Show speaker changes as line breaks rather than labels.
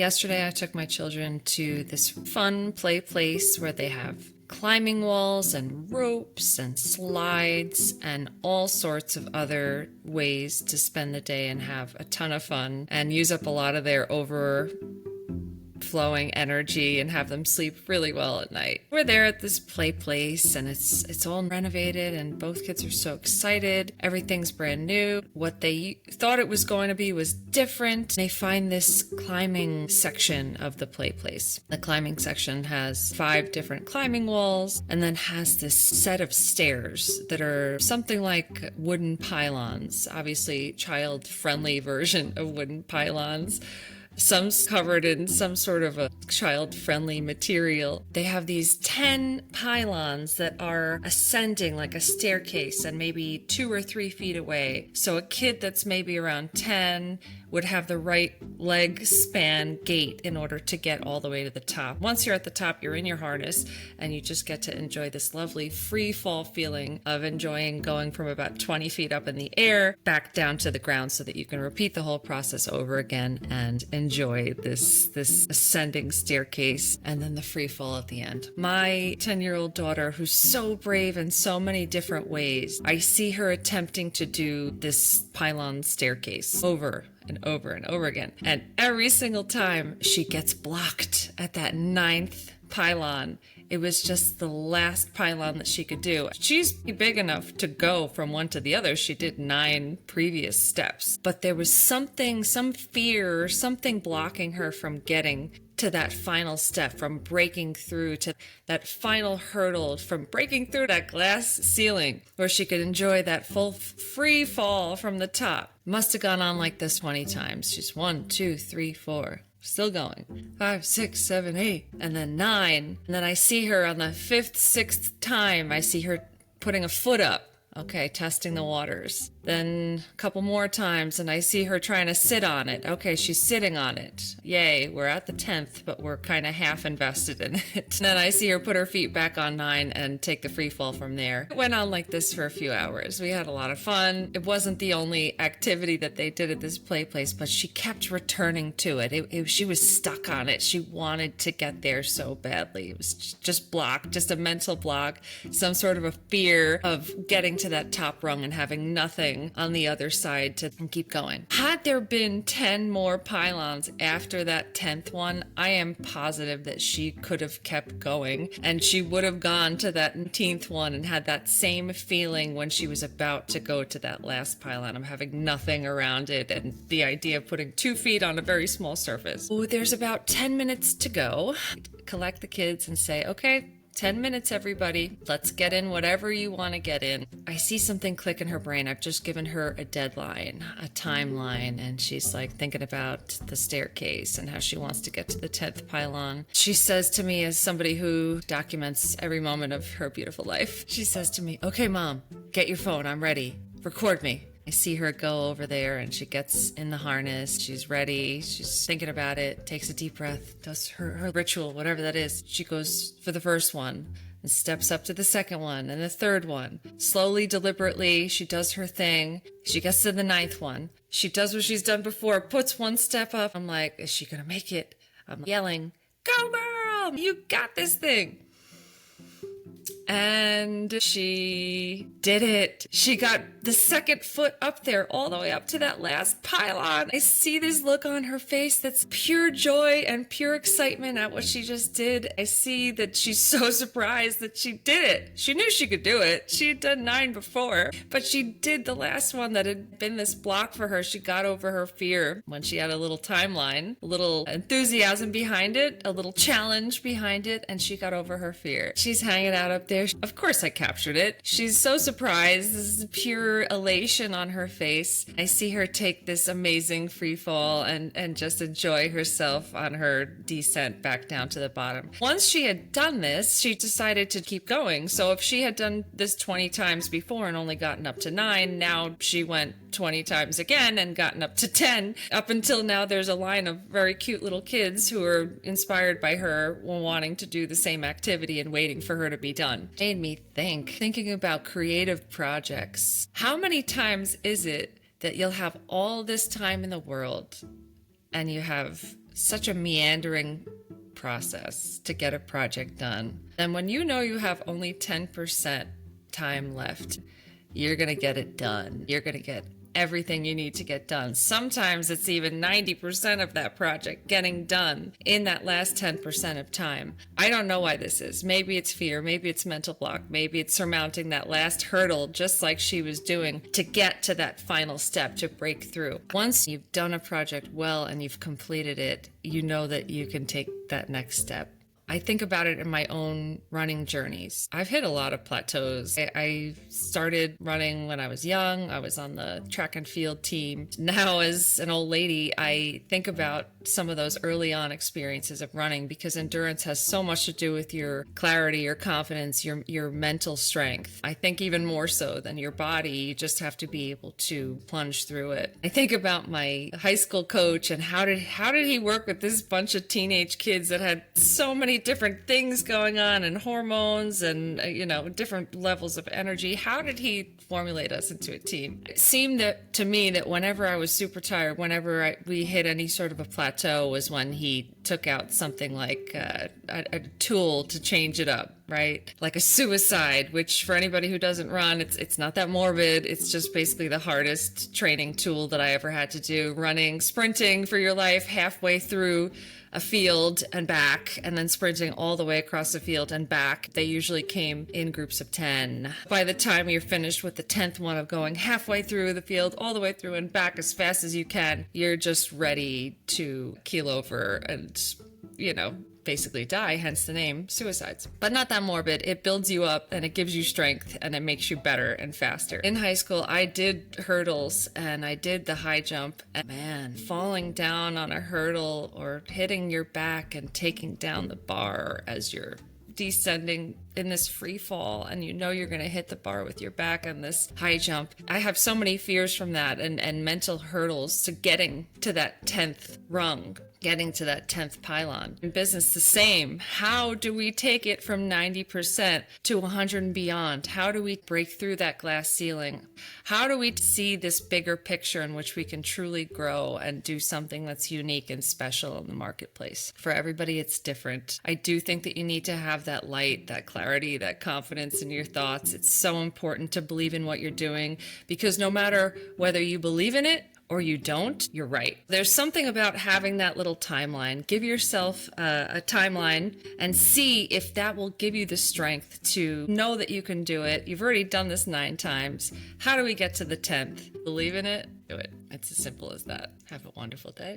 Yesterday, I took my children to this fun play place where they have climbing walls and ropes and slides and all sorts of other ways to spend the day and have a ton of fun and use up a lot of their overflowing energy and have them sleep really well at night. We're there at this play place and it's all renovated and both kids are so excited. Everything's brand new. What they thought it was going to be was different. They find this climbing section of the play place. The climbing section has 5 different climbing walls and then has this set of stairs that are something like wooden pylons, obviously child-friendly version of wooden pylons. Some's covered in some sort of a child-friendly material. They have these 10 pylons that are ascending like a staircase and maybe 2 or 3 feet away. So a kid that's maybe around 10 would have the right leg span gait in order to get all the way to the top. Once you're at the top, you're in your harness and you just get to enjoy this lovely free fall feeling of enjoying going from about 20 feet up in the air back down to the ground so that you can repeat the whole process over again and enjoy this ascending staircase and then the free fall at the end. My 10-year-old daughter, who's so brave in so many different ways, I see her attempting to do this pylon staircase over and over and over again. And every single time she gets blocked at that 9th pylon. It was just the last pylon that she could do. She's big enough to go from one to the other. She did 9 previous steps. But there was something, some fear, something blocking her from getting to that final step, from breaking through to that final hurdle, from breaking through that glass ceiling where she could enjoy that full free fall from the top. Must have gone on like this 20 times. She's 1, 2, 3, 4. Still going. 5, 6, 7, 8, and then 9. And then I see her on the 5th, 6th time. I see her putting a foot up. Okay, testing the waters. Then a couple more times and I see her trying to sit on it. Okay, she's sitting on it. Yay, we're at the 10th, but we're kind of half invested in it. And then I see her put her feet back on 9 and take the free fall from there. It went on like this for a few hours. We had a lot of fun. It wasn't the only activity that they did at this play place, but she kept returning to it. She was stuck on it. She wanted to get there so badly. It was just block, just a mental block, some sort of a fear of getting to that top rung and having nothing on the other side to keep going. Had there been 10 more pylons after that 10th one, I am positive that she could have kept going and she would have gone to that 19th one and had that same feeling when she was about to go to that last pylon of having nothing around it and the idea of putting 2 feet on a very small surface. Oh, there's about 10 minutes to go. Collect the kids and say, okay, 10 minutes, everybody. Let's get in whatever you want to get in. I see something click in her brain. I've just given her a deadline, a timeline, and she's like thinking about the staircase and how she wants to get to the 10th pylon. She says to me, as somebody who documents every moment of her beautiful life, she says to me, okay, Mom, get your phone. I'm ready. Record me. I see her go over there and she gets in the harness. She's ready. She's thinking about it, takes a deep breath, does her ritual, whatever that is. She goes for the first one and steps up to the second one and the third one. Slowly, deliberately, she does her thing. She gets to the 9th one. She does what she's done before, puts 1 step up. I'm like, is she going to make it? I'm yelling, go girl, you got this thing. And she did it. She got the 2nd foot up there, all the way up to that last pylon. I see this look on her face that's pure joy and pure excitement at what she just did. I see that she's so surprised that she did it. She knew she could do it. She had done 9 before, but she did the last one that had been this block for her. She got over her fear when she had a little timeline, a little enthusiasm behind it, a little challenge behind it, and she got over her fear. She's hanging out up there. Of course I captured it. She's so surprised. This is pure elation on her face. I see her take this amazing free fall and just enjoy herself on her descent back down to the bottom. Once she had done this, she decided to keep going. So if she had done this 20 times before and only gotten up to 9, now she went 20 times again and gotten up to 10. Up until now, there's a line of very cute little kids who are inspired by her wanting to do the same activity and waiting for her to be done. Made me thinking about creative projects. How many times is it that you'll have all this time in the world and you have such a meandering process to get a project done. And when you know you have only 10% time left, you're going to get it done. You're going to get everything you need to get done. Sometimes it's even 90% of that project getting done in that last 10% of time. I don't know why this is. Maybe it's fear, maybe it's mental block, maybe it's surmounting that last hurdle, just like she was doing, to get to that final step, to break through. Once you've done a project well and you've completed it, you know that you can take that next step. I think about it in my own running journeys. I've hit a lot of plateaus. I started running when I was young. I was on the track and field team. Now, as an old lady, I think about some of those early on experiences of running, because endurance has so much to do with your clarity, your confidence, your mental strength. I think even more so than your body, you just have to be able to plunge through it. I think about my high school coach and how did he work with this bunch of teenage kids that had so many different things going on, and hormones and different levels of energy. How did he formulate us into a team? It seemed that to me that whenever I was super tired, whenever we hit any sort of a plateau, was when he took out something like a tool to change it up, right? Like a suicide, which for anybody who doesn't run, it's not that morbid. It's just basically the hardest training tool that I ever had to do. Running, sprinting for your life halfway through a field and back, and then sprinting all the way across the field and back. They usually came in groups of 10. By the time you're finished with the 10th one of going halfway through the field, all the way through and back as fast as you can, you're just ready to keel over and, basically die, hence the name suicides. But not that morbid. It builds you up and it gives you strength and it makes you better and faster. In high school, I did hurdles and I did the high jump. And man, falling down on a hurdle or hitting your back and taking down the bar as you're descending in this free fall, and you're going to hit the bar with your back on this high jump. I have so many fears from that and mental hurdles to getting to that 10th rung, getting to that 10th pylon. In business, the same. How do we take it from 90% to 100 and beyond? How do we break through that glass ceiling? How do we see this bigger picture in which we can truly grow and do something that's unique and special in the marketplace? For everybody, it's different. I do think that you need to have that light, that clarity, that confidence in your thoughts. It's so important to believe in what you're doing, because no matter whether you believe in it or you don't, you're right. There's something about having that little timeline. Give yourself a timeline and see if that will give you the strength to know that you can do it. You've already done this 9 times. How do we get to the 10th? Believe in it, do it. It's as simple as that. Have a wonderful day.